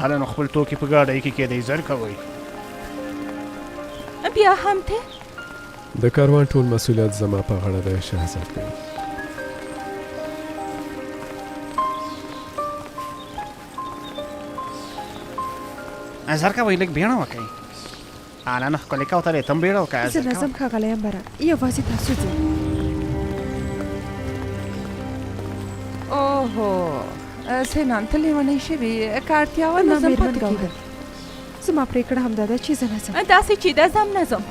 هله نو خپل توکي په ګاډۍ کې کېدی زر کوئ. بیا هم ته د کاروان ټول مسؤلیت زما په غاړه دی شهزادګۍ. زر کوئ لږ بیړه وکئ. انا نه ښکلې کوترې ته هم بیړه وکړه. زه راځم ښاغلی امبره، یوازې تاسو ځئ. اوهو سنان ته لیونی شوې که اړتیا وه نو زم پاتې کېږم. زما پرېکړه همدا ده چې زه نه ځم. داسې چې ده زم نه ځم.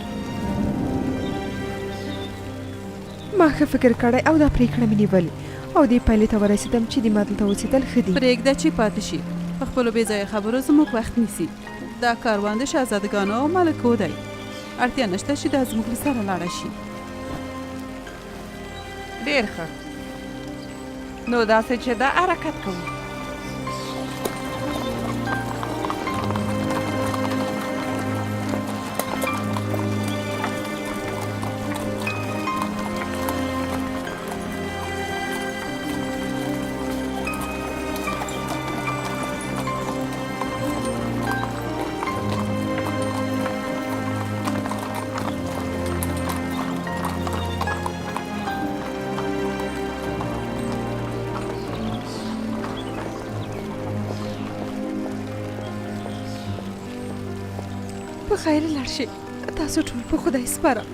ما ښه فکر کړی او دا پرېکړه مې نیولې او دې پایلې ته ورسېدم چې دې ما دلته اوسېدل ښه دي. پرېږده چې پاتې شي. په خپلو بې ځایه خبرو زموږ وخت نیسي. دا کاروان د شهزادګانو او ملکو دی. اړتیا نشته چې دا زموږ له سره لاړه شي. ډېر ښه، نو داسې چې دا حرکت کوو. په خیر لاړ شئ. تاسو ټول په خدای سپارم.